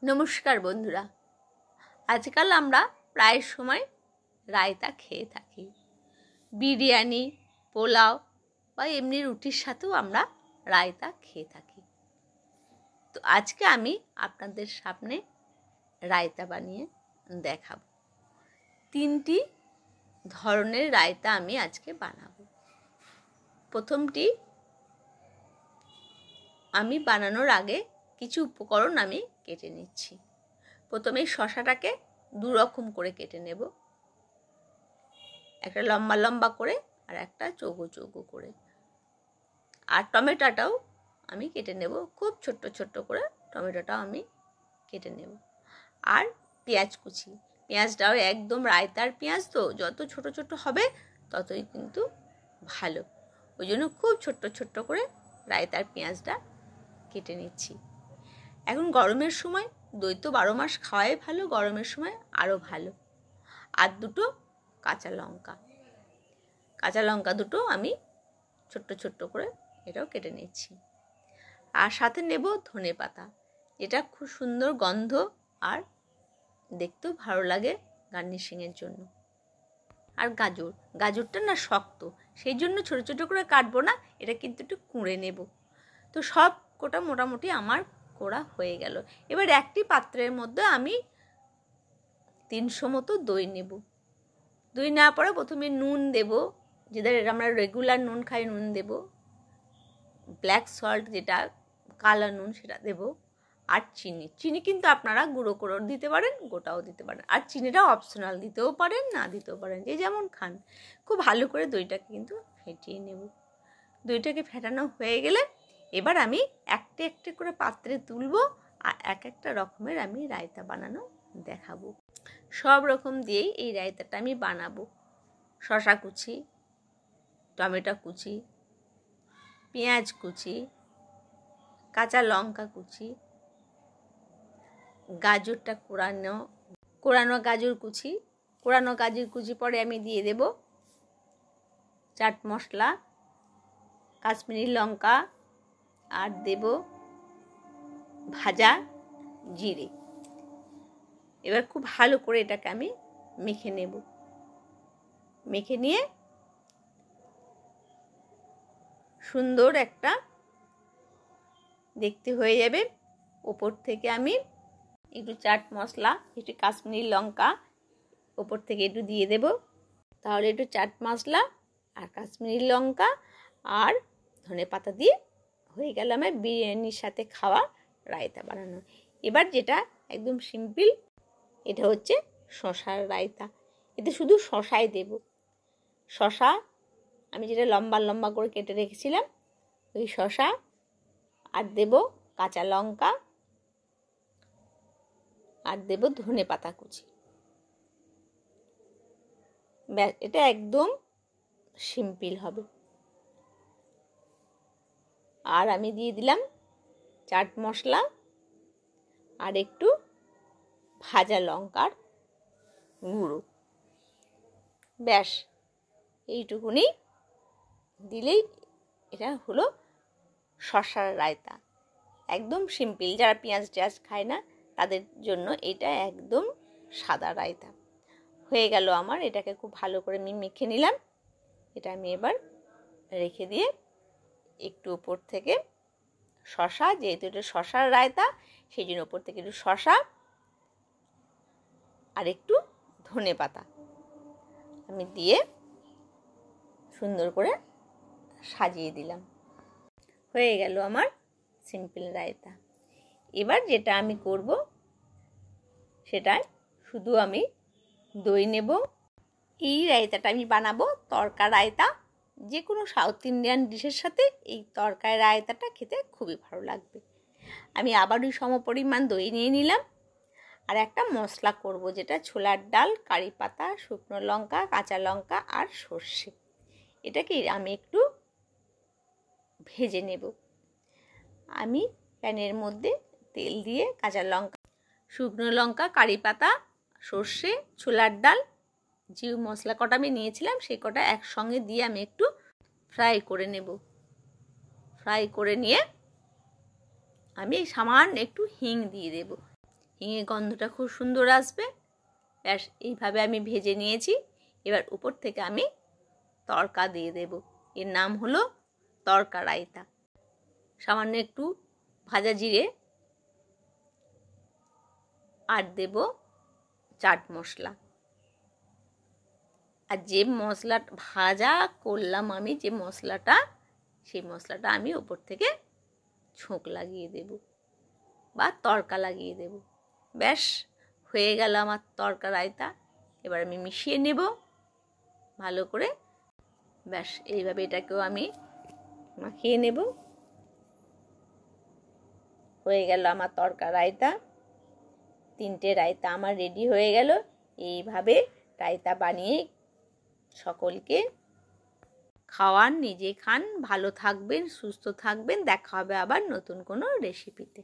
নমস্কার বন্ধুরা, আজকাল আমরা প্রায় সময় রায়তা খেয়ে থাকি। বিরিয়ানি, পোলাও বা এমনি রুটির সাথেও আমরা রায়তা খেয়ে থাকি। তো আজকে আমি আপনাদের সামনে রায়তা বানিয়ে দেখাবো। 3টি ধরনের রায়তা আমি আজকে বানাবো। প্রথমটি আমি বানানোর আগে কিছু উপকরণ আমি কেটে নিচ্ছি। প্রথমে শসাটাকে 2 রকম করে কেটে নেব, একটা লম্বা লম্বা করে আর একটা চৌকো চৌকো করে। আর টমেটোটাও আমি কেটে নেব, খুব ছোট্ট ছোট্ট করে টমেটোটাও আমি কেটে নেব। আর পেঁয়াজ কুচি, পেঁয়াজটাও একদম রায়তার পেঁয়াজ, তো যত ছোট ছোট হবে ততই কিন্তু ভালো, ওই জন্য খুব ছোট্ট ছোট্ট করে রায়তার পেঁয়াজটা কেটে নিচ্ছি। এখন গরমের সময় দই তো 12 মাস খাওয়াই ভালো, গরমের সময় আরও ভালো। আর 2টো কাঁচা লঙ্কা 2টো আমি ছোট্ট ছোট্ট করে এটাও কেটে নিচ্ছি। আর সাথে নেব ধনেপাতা, যেটা খুব সুন্দর গন্ধ আর দেখতেও ভালো লাগে গার্নিশিংয়ের জন্য। আর গাজরটা না শক্ত, সেই জন্য ছোট ছোট করে কাটবো না, এটা কিন্তু একটু কুঁড়ে নেব। তো সব কোটা মোটামুটি আমার করা হয়ে গেল। এবার একটি পাত্রের মধ্যে আমি 300 মতো দই নেব। দই নেওয়ার পরে প্রথমে নুন দেব, যেটা আমরা রেগুলার নুন খাই নুন দেব, ব্ল্যাক সল্ট যেটা কালো নুন সেটা দেব। আর চিনি কিন্তু আপনারা গুঁড়ো করে দিতে পারেন, গোটাও দিতে পারেন। আর চিনিটা অপশনাল, দিতেও পারেন না দিতেও পারেন, যে যেমন খান। খুব ভালো করে দইটাকে কিন্তু ফেটিয়ে নেব। দইটাকে ফেটানো হয়ে গেলে এবার আমি একটি একটি করে পাত্রে তুলব আর এক একটা রকমের আমি রায়তা বানানো দেখাবো। সব রকম দিয়েই এই রায়তাটা আমি বানাবো। শসা কুচি, টমেটো কুচি, পেঁয়াজ কুচি, কাঁচা লঙ্কা কুচি, গাজরটা কোরানো গাজর কুচি পরে আমি দিয়ে দেব চাট মশলা, কাশ্মীরি লঙ্কা, আর দেব ভাজা জিরে। এবার খুব ভালো করে এটাকে আমি মেখে নেব। মেখে নিয়ে সুন্দর একটা দেখতে হয়ে যাবে। ওপর থেকে আমি একটু চাট মশলা, একটু কাশ্মীরি লঙ্কা ওপর থেকে একটু দিয়ে দেব। তাহলে একটু চাট মশলা আর কাশ্মীরি লঙ্কা আর ধনেপাতা দিয়ে হয়ে গেল আমার বিরিয়ানির সাথে খাওয়া রায়তা বানানো। এবার যেটা একদম সিম্পল, এটা হচ্ছে শসার রায়তা। এতে শুধু শসাই দেব। শসা আমি যেটা লম্বা লম্বা করে কেটে রেখেছিলাম, ওই শসা আর দেব কাঁচা লঙ্কা আর দেব ধনেপাতা কুচি। ব্যাস, এটা একদম সিম্পল হবে। আর আমি দিয়ে দিলাম চাট মশলা আর একটু ভাজা লঙ্কার গুঁড়ো। ব্যাস, এইটুকুনি দিলেই এটা হলো শসার রায়তা। একদম সিম্পল, যারা পেঁয়াজ টেয়াজ খায় না তাদের জন্য এটা একদম সাদা রায়তা হয়ে গেল আমার। এটাকে খুব ভালো করে আমি মেখে নিলাম। এটা আমি এবার রেখে দিয়ে একটু উপর থেকে শসা, যেহেতু এটা শসার রায়তা সেই জন্য উপর থেকে একটু শসা আর একটু ধনেপাতা আমি দিয়ে সুন্দর করে সাজিয়ে দিলাম। হয়ে গেল আমার সিম্পল রায়তা। এবার যেটা আমি করব সেটাই শুধু আমি দই নেব। এই রায়তাটা আমি বানাবো তড়কা রায়তা। যে কোনো সাউথ ইন্ডিয়ান ডিশের সাথে এই তড়কা রায়তাটা খেতে খুবই ভালো লাগবে। আমি আবারও সমপরিমাণ দই নিয়ে নিলাম। আর একটা মশলা করব, যেটা ছোলার ডাল, কারি পাতা, শুকনো লঙ্কা, কাঁচা লঙ্কা আর সর্ষে। এটাকে আমি একটু ভেজে নেব। আমি প্যানের মধ্যে তেল দিয়ে কাঁচা লঙ্কা, শুকনো লঙ্কা, কারি পাতা, সর্ষে, ছোলার ডাল, যে মশলা কটা আমি নিয়েছিলাম সেই কটা একসঙ্গে দিয়ে আমি একটু ফ্রাই করে নেব। ফ্রাই করে নিয়ে আমি সামান্য একটু হিং দিয়ে দেব। হিঙে গন্ধটা খুব সুন্দর আসবে। ব্যাস এইভাবে আমি ভেজে নিয়েছি। এবার উপর থেকে আমি তড়কা দিয়ে দেব। এর নাম হলো তড়কা রায়তা। সামান্য একটু ভাজা জিরে আর দেব চাট মশলা। আর যে মশলা ভাজা করলাম আমি, যে মশলাটা, সেই মশলাটা আমি উপর থেকে ছোঁক লাগিয়ে দেব বা তড়কা লাগিয়ে দেব। ব্যাস হয়ে গেল আমার তড়কা রায়তা। এবার আমি মিশিয়ে নেব ভালো করে। ব্যাস এইভাবে এটাকেও আমি মাখিয়ে নেব। হয়ে গেল আমার তড়কা রায়তা। 3টে রায়তা আমার রেডি হয়ে গেল। এইভাবে রায়তা বানিয়ে সকলকে খাওয়ান, নিজে খান, ভালো থাকবেন, সুস্থ থাকবেন। দেখা হবে আবার নতুন কোনো রেসিপিতে।